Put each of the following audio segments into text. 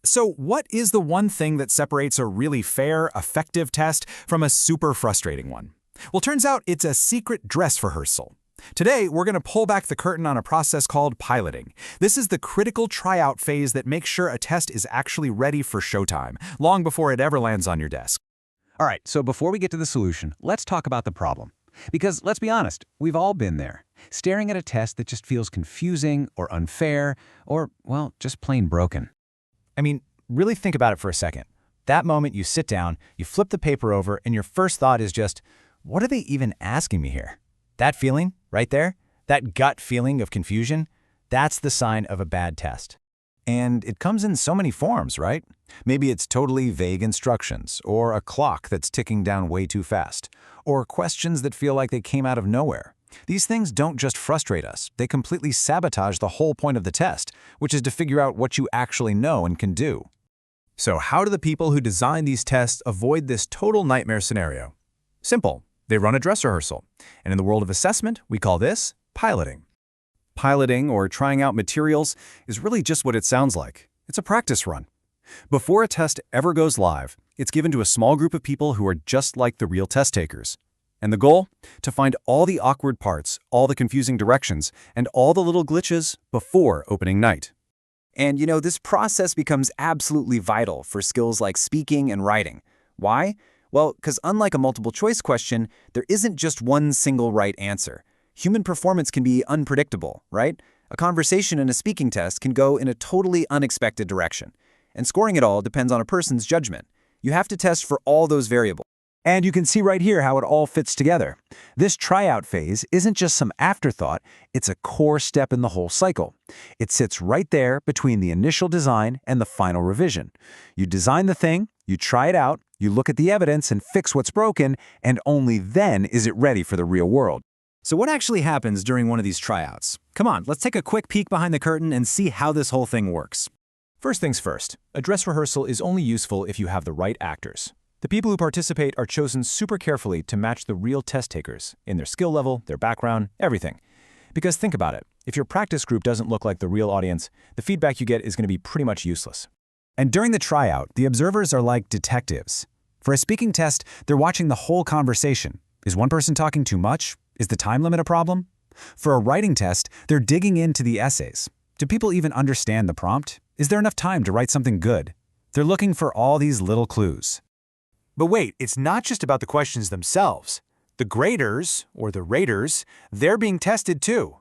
So what is the one thing that separates a really fair, effective test from a super frustrating one? Well, turns out it's a secret dress rehearsal. Today, we're going to pull back the curtain on a process called piloting. This is the critical tryout phase that makes sure a test is actually ready for showtime, long before it ever lands on your desk. All right, so before we get to the solution, let's talk about the problem. Because let's be honest, we've all been there, staring at a test that just feels confusing or unfair or, well, just plain broken. I mean, really think about it for a second. That moment you sit down, you flip the paper over, and your first thought is just, what are they even asking me here? That feeling, right there, that gut feeling of confusion, that's the sign of a bad test. And it comes in so many forms, right? Maybe it's totally vague instructions, or a clock that's ticking down way too fast, or questions that feel like they came out of nowhere. These things don't just frustrate us, they completely sabotage the whole point of the test, which is to figure out what you actually know and can do. So how do the people who design these tests avoid this total nightmare scenario? Simple. They run a dress rehearsal. And in the world of assessment, we call this piloting. Piloting, or trying out materials, is really just what it sounds like. It's a practice run. Before a test ever goes live, it's given to a small group of people who are just like the real test takers. And the goal? To find all the awkward parts, all the confusing directions, and all the little glitches before opening night. And this process becomes absolutely vital for skills like speaking and writing. Why? Well, because unlike a multiple choice question, there isn't just one single right answer. Human performance can be unpredictable, right? A conversation in a speaking test can go in a totally unexpected direction. And scoring it all depends on a person's judgment. You have to test for all those variables. And you can see right here how it all fits together. This tryout phase isn't just some afterthought, it's a core step in the whole cycle. It sits right there between the initial design and the final revision. You design the thing, you try it out, you look at the evidence and fix what's broken, and only then is it ready for the real world. So what actually happens during one of these tryouts? Come on, let's take a quick peek behind the curtain and see how this whole thing works. First things first, a dress rehearsal is only useful if you have the right actors. The people who participate are chosen super carefully to match the real test takers in their skill level, their background, everything. Because think about it, if your practice group doesn't look like the real audience, the feedback you get is going to be pretty much useless. And during the tryout, the observers are like detectives. For a speaking test, they're watching the whole conversation. Is one person talking too much? Is the time limit a problem? For a writing test, they're digging into the essays. Do people even understand the prompt? Is there enough time to write something good? They're looking for all these little clues. But wait, it's not just about the questions themselves. The graders, or the raters, they're being tested too.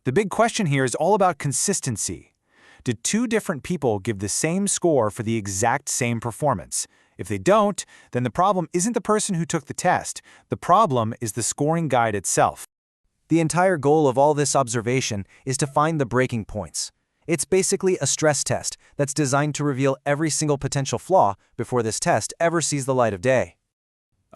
The big question here is all about consistency. Did two different people give the same score for the exact same performance? If they don't, then the problem isn't the person who took the test. The problem is the scoring guide itself. The entire goal of all this observation is to find the breaking points. It's basically a stress test that's designed to reveal every single potential flaw before this test ever sees the light of day.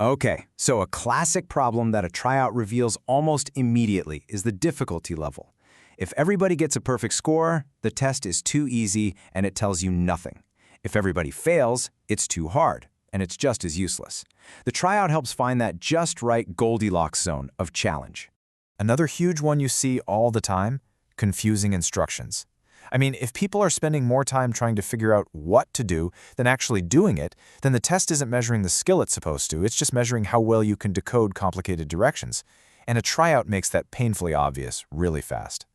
Okay, so a classic problem that a tryout reveals almost immediately is the difficulty level. If everybody gets a perfect score, the test is too easy and it tells you nothing. If everybody fails, it's too hard, and it's just as useless. The tryout helps find that just right Goldilocks zone of challenge. Another huge one you see all the time, confusing instructions. I mean, if people are spending more time trying to figure out what to do than actually doing it, then the test isn't measuring the skill it's supposed to, it's just measuring how well you can decode complicated directions. And a tryout makes that painfully obvious really fast.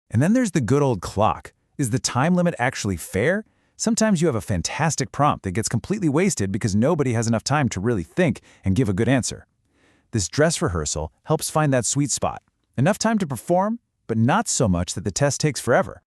And then there's the good old clock. Is the time limit actually fair? Sometimes you have a fantastic prompt that gets completely wasted because nobody has enough time to really think and give a good answer. This dress rehearsal helps find that sweet spot. Enough time to perform, but not so much that the test takes forever.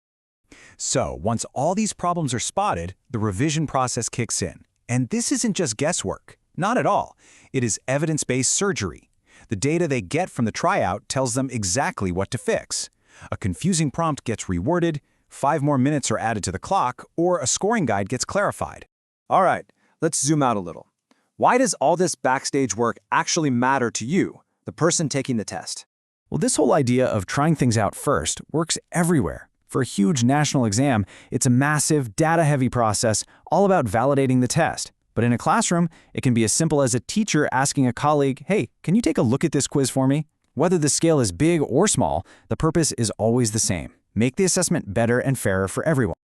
So, once all these problems are spotted, the revision process kicks in. And this isn't just guesswork. Not at all. It is evidence-based surgery. The data they get from the tryout tells them exactly what to fix. A confusing prompt gets reworded, 5 more minutes are added to the clock, or a scoring guide gets clarified. All right, let's zoom out a little. Why does all this backstage work actually matter to you, the person taking the test? Well, this whole idea of trying things out first works everywhere. For a huge national exam, it's a massive, data-heavy process all about validating the test. But in a classroom, it can be as simple as a teacher asking a colleague, "Hey, can you take a look at this quiz for me?" Whether the scale is big or small, the purpose is always the same. Make the assessment better and fairer for everyone.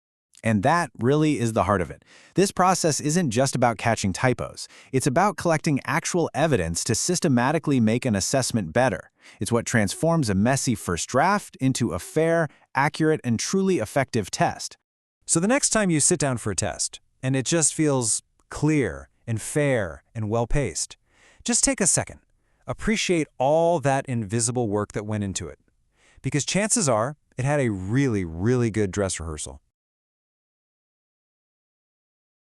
And that really is the heart of it. This process isn't just about catching typos. It's about collecting actual evidence to systematically make an assessment better. It's what transforms a messy first draft into a fair, accurate, and truly effective test. So the next time you sit down for a test, and it just feels clear and fair and well-paced, just take a second. Appreciate all that invisible work that went into it. Because chances are, it had a really, really good dress rehearsal.